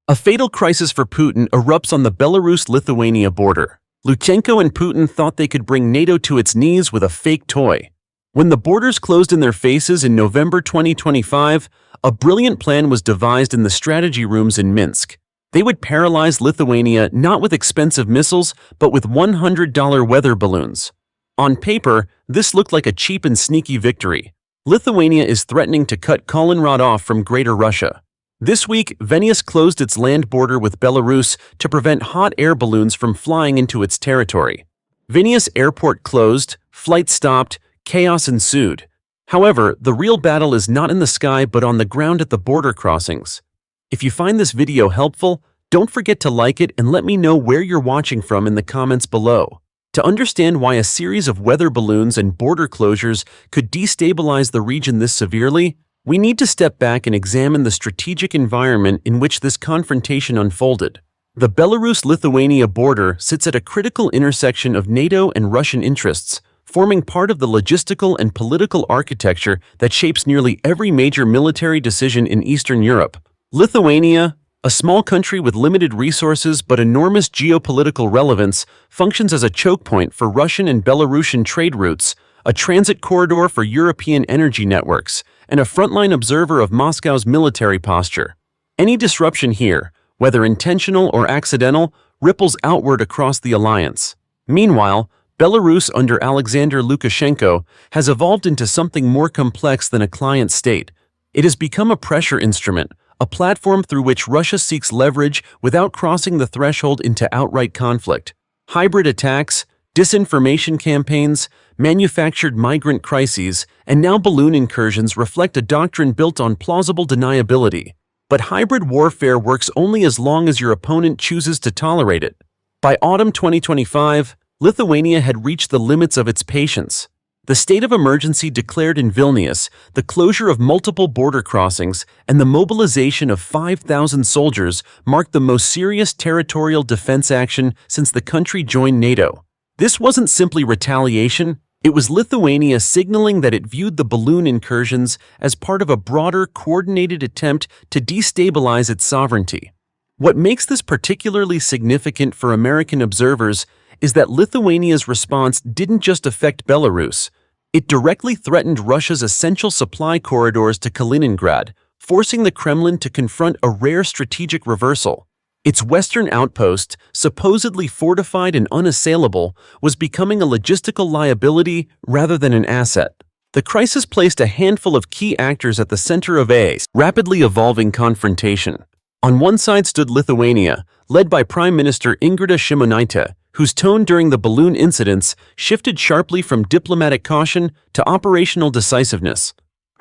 A fatal crisis for Putin erupts on the Belarus-Lithuania border. Lukashenko and Putin thought they could bring NATO to its knees with a fake toy. When the borders closed in their faces in November 2025, a brilliant plan was devised in the strategy rooms in Minsk. They would paralyze Lithuania not with expensive missiles, but with $100 weather balloons. On paper, this looked like a cheap and sneaky victory. Lithuania is threatening to cut Kaliningrad off from Greater Russia. This week, Vilnius closed its land border with Belarus to prevent hot air balloons from flying into its territory. Vilnius airport closed, flights stopped, chaos ensued. However, the real battle is not in the sky but on the ground at the border crossings. If you find this video helpful, don't forget to like it and let me know where you're watching from in the comments below. To understand why a series of weather balloons and border closures could destabilize the region this severely, we need to step back and examine the strategic environment in which this confrontation unfolded. The Belarus-Lithuania border sits at a critical intersection of NATO and Russian interests, forming part of the logistical and political architecture that shapes nearly every major military decision in Eastern Europe. Lithuania, a small country with limited resources but enormous geopolitical relevance, functions as a choke point for Russian and Belarusian trade routes, a transit corridor for European energy networks, and a frontline observer of Moscow's military posture. Any disruption here, whether intentional or accidental, ripples outward across the alliance. Meanwhile, Belarus under Alexander Lukashenko has evolved into something more complex than a client state. It has become a pressure instrument, a platform through which Russia seeks leverage without crossing the threshold into outright conflict. Hybrid attacks, disinformation campaigns, manufactured migrant crises, and now balloon incursions reflect a doctrine built on plausible deniability. But hybrid warfare works only as long as your opponent chooses to tolerate it. By autumn 2025, Lithuania had reached the limits of its patience. The state of emergency declared in Vilnius, the closure of multiple border crossings, and the mobilization of 5,000 soldiers marked the most serious territorial defense action since the country joined NATO. This wasn't simply retaliation, it was Lithuania signaling that it viewed the balloon incursions as part of a broader, coordinated attempt to destabilize its sovereignty. What makes this particularly significant for American observers is that Lithuania's response didn't just affect Belarus. It directly threatened Russia's essential supply corridors to Kaliningrad, forcing the Kremlin to confront a rare strategic reversal. Its western outpost, supposedly fortified and unassailable, was becoming a logistical liability rather than an asset. The crisis placed a handful of key actors at the center of a rapidly evolving confrontation. On one side stood Lithuania, led by Prime Minister Ingrida Šimonytė, whose tone during the balloon incidents shifted sharply from diplomatic caution to operational decisiveness.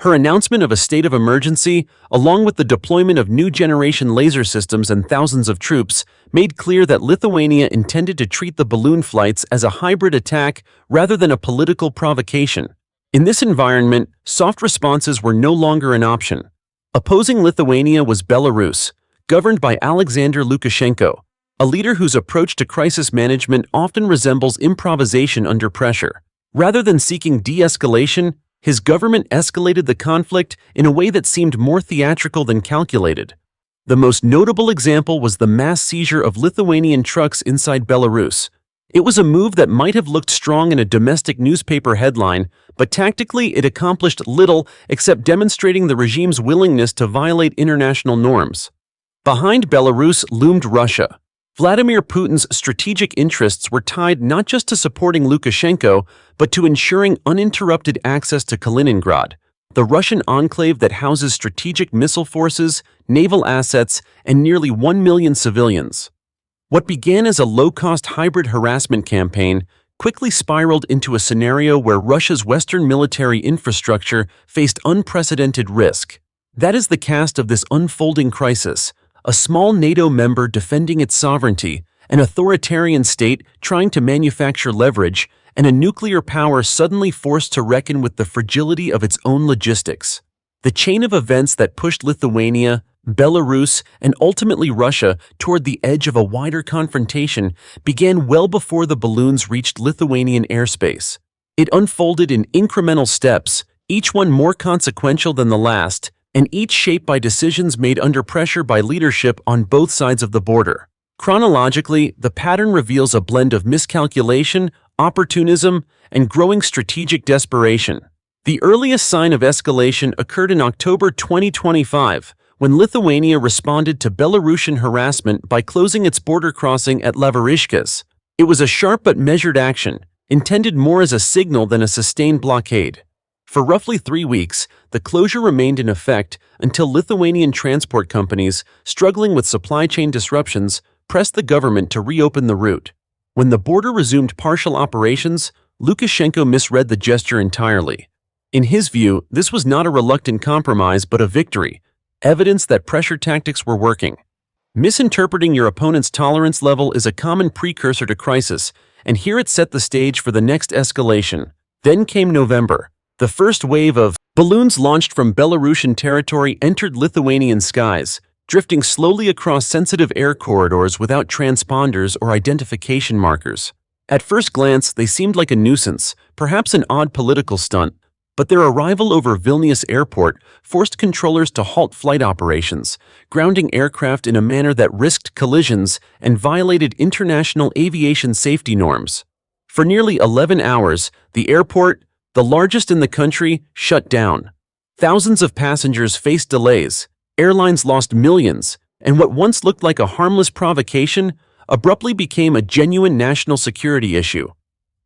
Her announcement of a state of emergency, along with the deployment of new-generation laser systems and thousands of troops, made clear that Lithuania intended to treat the balloon flights as a hybrid attack rather than a political provocation. In this environment, soft responses were no longer an option. Opposing Lithuania was Belarus, governed by Alexander Lukashenko, a leader whose approach to crisis management often resembles improvisation under pressure. Rather than seeking de-escalation, his government escalated the conflict in a way that seemed more theatrical than calculated. The most notable example was the mass seizure of Lithuanian trucks inside Belarus. It was a move that might have looked strong in a domestic newspaper headline, but tactically it accomplished little except demonstrating the regime's willingness to violate international norms. Behind Belarus loomed Russia. Vladimir Putin's strategic interests were tied not just to supporting Lukashenko, but to ensuring uninterrupted access to Kaliningrad, the Russian enclave that houses strategic missile forces, naval assets, and nearly 1 million civilians. What began as a low-cost hybrid harassment campaign quickly spiraled into a scenario where Russia's Western military infrastructure faced unprecedented risk. That is the cast of this unfolding crisis. A small NATO member defending its sovereignty, an authoritarian state trying to manufacture leverage, and a nuclear power suddenly forced to reckon with the fragility of its own logistics. The chain of events that pushed Lithuania, Belarus, and ultimately Russia toward the edge of a wider confrontation began well before the balloons reached Lithuanian airspace. It unfolded in incremental steps, each one more consequential than the last, and each shaped by decisions made under pressure by leadership on both sides of the border. Chronologically, the pattern reveals a blend of miscalculation, opportunism, and growing strategic desperation. The earliest sign of escalation occurred in October 2025, when Lithuania responded to Belarusian harassment by closing its border crossing at Lavariškės. It was a sharp but measured action, intended more as a signal than a sustained blockade. For roughly 3 weeks, the closure remained in effect until Lithuanian transport companies, struggling with supply chain disruptions, pressed the government to reopen the route. When the border resumed partial operations, Lukashenko misread the gesture entirely. In his view, this was not a reluctant compromise but a victory, evidence that pressure tactics were working. Misinterpreting your opponent's tolerance level is a common precursor to crisis, and here it set the stage for the next escalation. Then came November. The first wave of balloons launched from Belarusian territory entered Lithuanian skies, drifting slowly across sensitive air corridors without transponders or identification markers. At first glance, they seemed like a nuisance, perhaps an odd political stunt, but their arrival over Vilnius airport forced controllers to halt flight operations, grounding aircraft in a manner that risked collisions and violated international aviation safety norms. For nearly 11 hours, the airport, the largest in the country, shut down. Thousands of passengers faced delays, airlines lost millions, and what once looked like a harmless provocation abruptly became a genuine national security issue.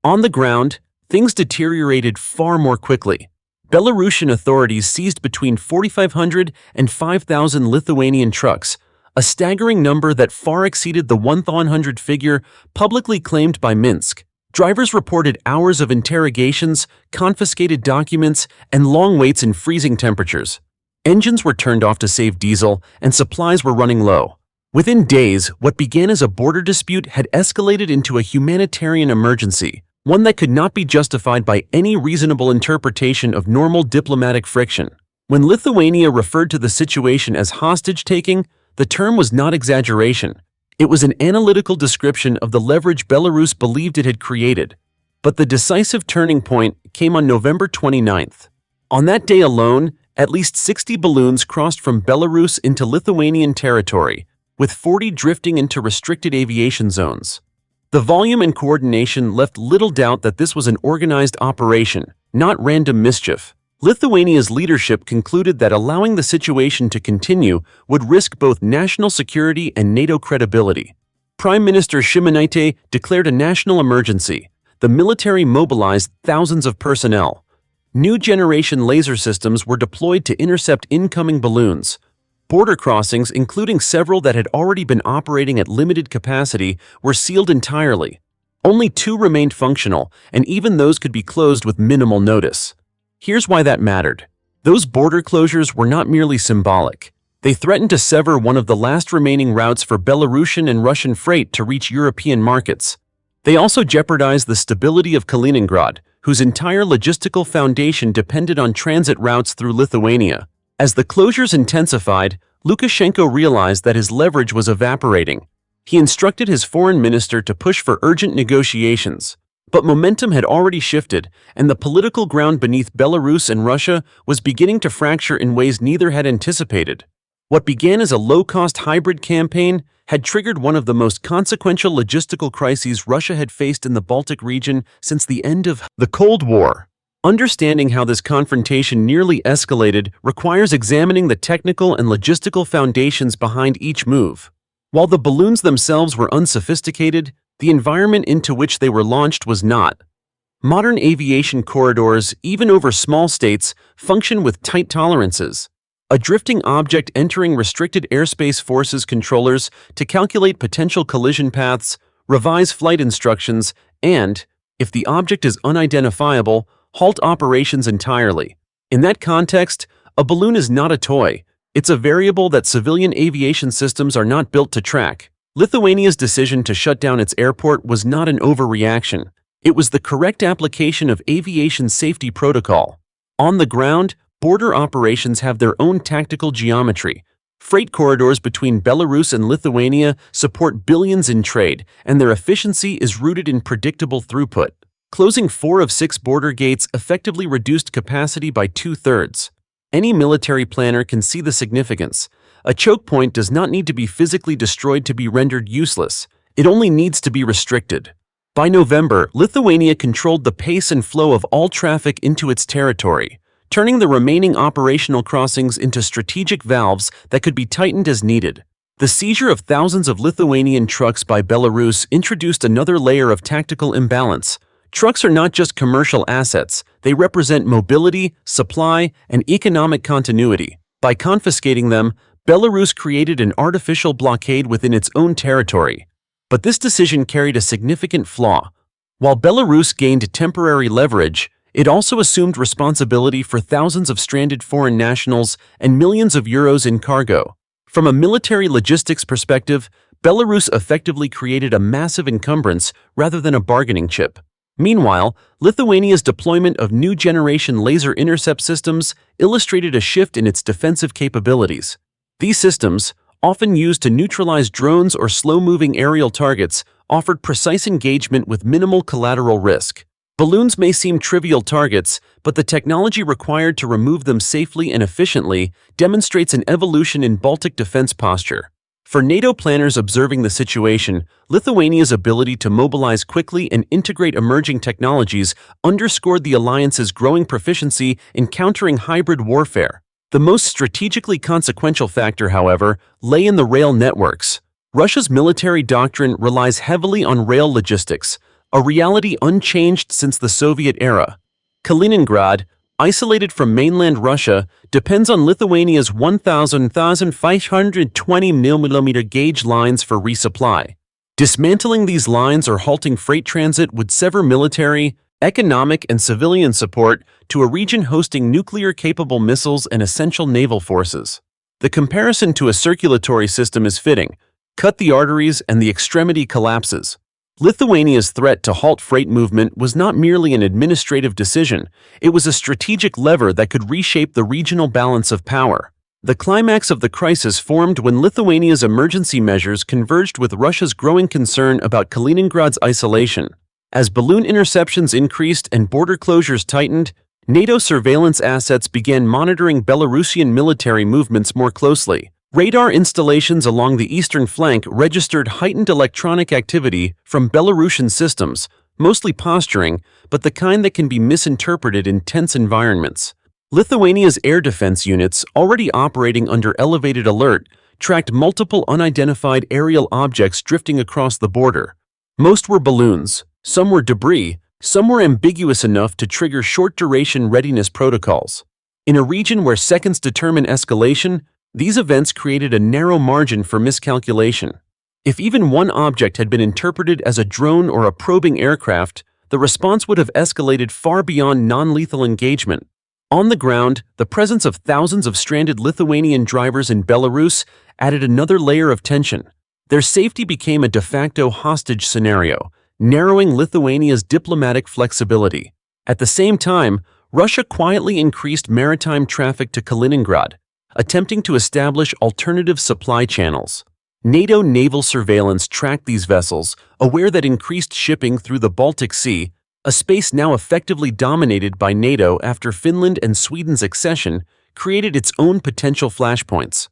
On the ground, things deteriorated far more quickly. Belarusian authorities seized between 4,500 and 5,000 Lithuanian trucks, a staggering number that far exceeded the 1,100 figure publicly claimed by Minsk. Drivers reported hours of interrogations, confiscated documents, and long waits in freezing temperatures. Engines were turned off to save diesel, and supplies were running low. Within days, what began as a border dispute had escalated into a humanitarian emergency, one that could not be justified by any reasonable interpretation of normal diplomatic friction. When Lithuania referred to the situation as hostage-taking, the term was not exaggeration. It was an analytical description of the leverage Belarus believed it had created. But the decisive turning point came on November 29th. On that day alone, at least 60 balloons crossed from Belarus into Lithuanian territory, with 40 drifting into restricted aviation zones. The volume and coordination left little doubt that this was an organized operation, not random mischief. Lithuania's leadership concluded that allowing the situation to continue would risk both national security and NATO credibility. Prime Minister Šimonytė declared a national emergency. The military mobilized thousands of personnel. New generation laser systems were deployed to intercept incoming balloons. Border crossings, including several that had already been operating at limited capacity, were sealed entirely. Only 2 remained functional, and even those could be closed with minimal notice. Here's why that mattered. Those border closures were not merely symbolic. They threatened to sever one of the last remaining routes for Belarusian and Russian freight to reach European markets. They also jeopardized the stability of Kaliningrad, whose entire logistical foundation depended on transit routes through Lithuania. As the closures intensified, Lukashenko realized that his leverage was evaporating. He instructed his foreign minister to push for urgent negotiations. But momentum had already shifted, and the political ground beneath Belarus and Russia was beginning to fracture in ways neither had anticipated. What began as a low-cost hybrid campaign had triggered one of the most consequential logistical crises Russia had faced in the Baltic region since the end of the Cold War. Understanding how this confrontation nearly escalated requires examining the technical and logistical foundations behind each move. While the balloons themselves were unsophisticated, the environment into which they were launched was not. Modern aviation corridors, even over small states, function with tight tolerances. A drifting object entering restricted airspace forces controllers to calculate potential collision paths, revise flight instructions, and, if the object is unidentifiable, halt operations entirely. In that context, a balloon is not a toy. It's a variable that civilian aviation systems are not built to track. Lithuania's decision to shut down its airport was not an overreaction. It was the correct application of aviation safety protocol. On the ground, border operations have their own tactical geometry. Freight corridors between Belarus and Lithuania support billions in trade, and their efficiency is rooted in predictable throughput. Closing 4 of 6 border gates effectively reduced capacity by 2/3. Any military planner can see the significance. A choke point does not need to be physically destroyed to be rendered useless. It only needs to be restricted. By November, Lithuania controlled the pace and flow of all traffic into its territory, turning the remaining operational crossings into strategic valves that could be tightened as needed. The seizure of thousands of Lithuanian trucks by Belarus introduced another layer of tactical imbalance. Trucks are not just commercial assets, they represent mobility, supply, and economic continuity. By confiscating them, Belarus created an artificial blockade within its own territory. But this decision carried a significant flaw. While Belarus gained temporary leverage, it also assumed responsibility for thousands of stranded foreign nationals and millions of euros in cargo. From a military logistics perspective, Belarus effectively created a massive encumbrance rather than a bargaining chip. Meanwhile, Lithuania's deployment of new-generation laser intercept systems illustrated a shift in its defensive capabilities. These systems, often used to neutralize drones or slow-moving aerial targets, offered precise engagement with minimal collateral risk. Balloons may seem trivial targets, but the technology required to remove them safely and efficiently demonstrates an evolution in Baltic defense posture. For NATO planners observing the situation, Lithuania's ability to mobilize quickly and integrate emerging technologies underscored the alliance's growing proficiency in countering hybrid warfare. The most strategically consequential factor, however, lay in the rail networks. Russia's military doctrine relies heavily on rail logistics, a reality unchanged since the Soviet era. Kaliningrad, isolated from mainland Russia, depends on Lithuania's 1,520 mm gauge lines for resupply. Dismantling these lines or halting freight transit would sever military, economic, and civilian support to a region hosting nuclear-capable missiles and essential naval forces. The comparison to a circulatory system is fitting. Cut the arteries and the extremity collapses. Lithuania's threat to halt freight movement was not merely an administrative decision, it was a strategic lever that could reshape the regional balance of power. The climax of the crisis formed when Lithuania's emergency measures converged with Russia's growing concern about Kaliningrad's isolation. As balloon interceptions increased and border closures tightened, NATO surveillance assets began monitoring Belarusian military movements more closely. Radar installations along the eastern flank registered heightened electronic activity from Belarusian systems, mostly posturing, but the kind that can be misinterpreted in tense environments. Lithuania's air defense units, already operating under elevated alert, tracked multiple unidentified aerial objects drifting across the border. Most were balloons, some were debris, some were ambiguous enough to trigger short-duration readiness protocols. In a region where seconds determine escalation, these events created a narrow margin for miscalculation. If even one object had been interpreted as a drone or a probing aircraft, the response would have escalated far beyond non-lethal engagement. On the ground, the presence of thousands of stranded Lithuanian drivers in Belarus added another layer of tension. Their safety became a de facto hostage scenario, narrowing Lithuania's diplomatic flexibility. At the same time, Russia quietly increased maritime traffic to Kaliningrad, attempting to establish alternative supply channels. NATO naval surveillance tracked these vessels, aware that increased shipping through the Baltic Sea, a space now effectively dominated by NATO after Finland and Sweden's accession, created its own potential flashpoints.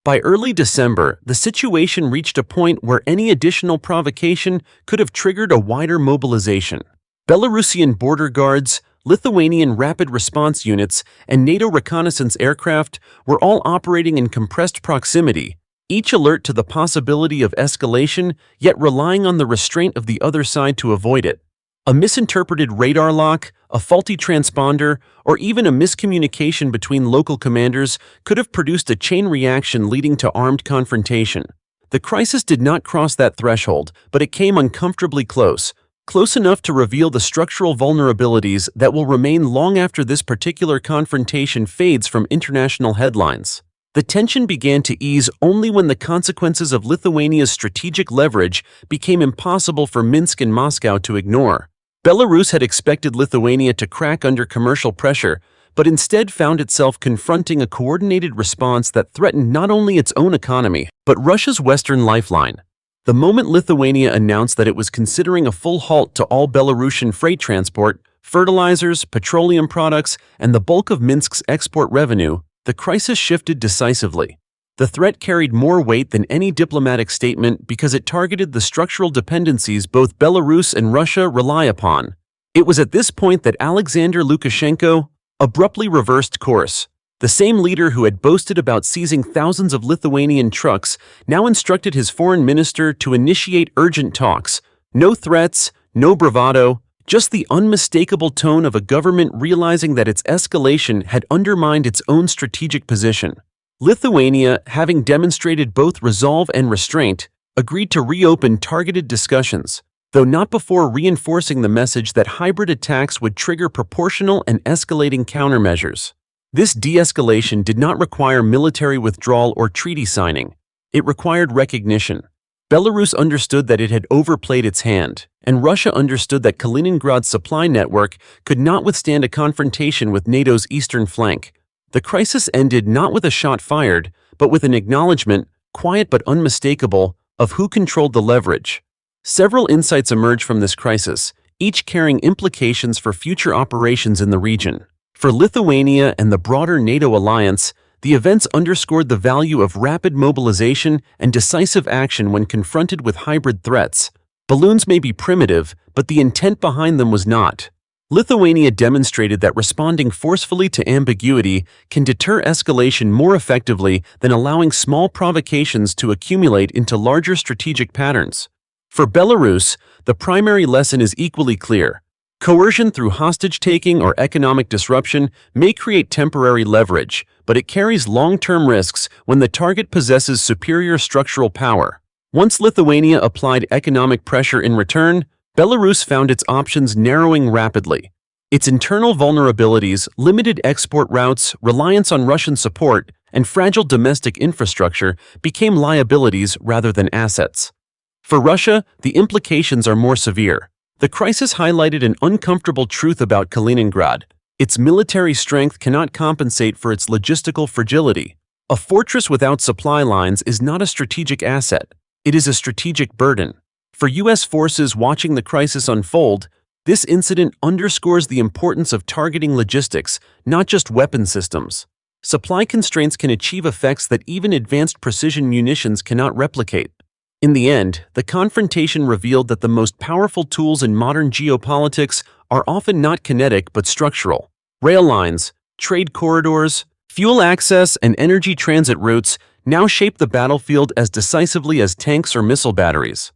By early December, the situation reached a point where any additional provocation could have triggered a wider mobilization. Belarusian border guards, Lithuanian rapid response units, and NATO reconnaissance aircraft were all operating in compressed proximity, each alert to the possibility of escalation, yet relying on the restraint of the other side to avoid it. A misinterpreted radar lock, a faulty transponder, or even a miscommunication between local commanders could have produced a chain reaction leading to armed confrontation. The crisis did not cross that threshold, but it came uncomfortably close enough to reveal the structural vulnerabilities that will remain long after this particular confrontation fades from international headlines. The tension began to ease only when the consequences of Lithuania's strategic leverage became impossible for Minsk and Moscow to ignore. Belarus had expected Lithuania to crack under commercial pressure, but instead found itself confronting a coordinated response that threatened not only its own economy, but Russia's western lifeline. The moment Lithuania announced that it was considering a full halt to all Belarusian freight transport, fertilizers, petroleum products, and the bulk of Minsk's export revenue, the crisis shifted decisively. The threat carried more weight than any diplomatic statement because it targeted the structural dependencies both Belarus and Russia rely upon. It was at this point that Alexander Lukashenko abruptly reversed course. The same leader who had boasted about seizing thousands of Lithuanian trucks now instructed his foreign minister to initiate urgent talks. No threats, no bravado, just the unmistakable tone of a government realizing that its escalation had undermined its own strategic position. Lithuania, having demonstrated both resolve and restraint, agreed to reopen targeted discussions, though not before reinforcing the message that hybrid attacks would trigger proportional and escalating countermeasures. This de-escalation did not require military withdrawal or treaty signing. It required recognition. Belarus understood that it had overplayed its hand, and Russia understood that Kaliningrad's supply network could not withstand a confrontation with NATO's eastern flank. The crisis ended not with a shot fired, but with an acknowledgement, quiet but unmistakable, of who controlled the leverage. Several insights emerged from this crisis, each carrying implications for future operations in the region. For Lithuania and the broader NATO alliance, the events underscored the value of rapid mobilization and decisive action when confronted with hybrid threats. Balloons may be primitive, but the intent behind them was not. Lithuania demonstrated that responding forcefully to ambiguity can deter escalation more effectively than allowing small provocations to accumulate into larger strategic patterns. For Belarus, the primary lesson is equally clear. Coercion through hostage-taking or economic disruption may create temporary leverage, but it carries long-term risks when the target possesses superior structural power. Once Lithuania applied economic pressure in return, Belarus found its options narrowing rapidly. Its internal vulnerabilities, limited export routes, reliance on Russian support, and fragile domestic infrastructure became liabilities rather than assets. For Russia, the implications are more severe. The crisis highlighted an uncomfortable truth about Kaliningrad. Its military strength cannot compensate for its logistical fragility. A fortress without supply lines is not a strategic asset. It is a strategic burden. For U.S. forces watching the crisis unfold, this incident underscores the importance of targeting logistics, not just weapon systems. Supply constraints can achieve effects that even advanced precision munitions cannot replicate. In the end, the confrontation revealed that the most powerful tools in modern geopolitics are often not kinetic but structural. Rail lines, trade corridors, fuel access, and energy transit routes now shape the battlefield as decisively as tanks or missile batteries.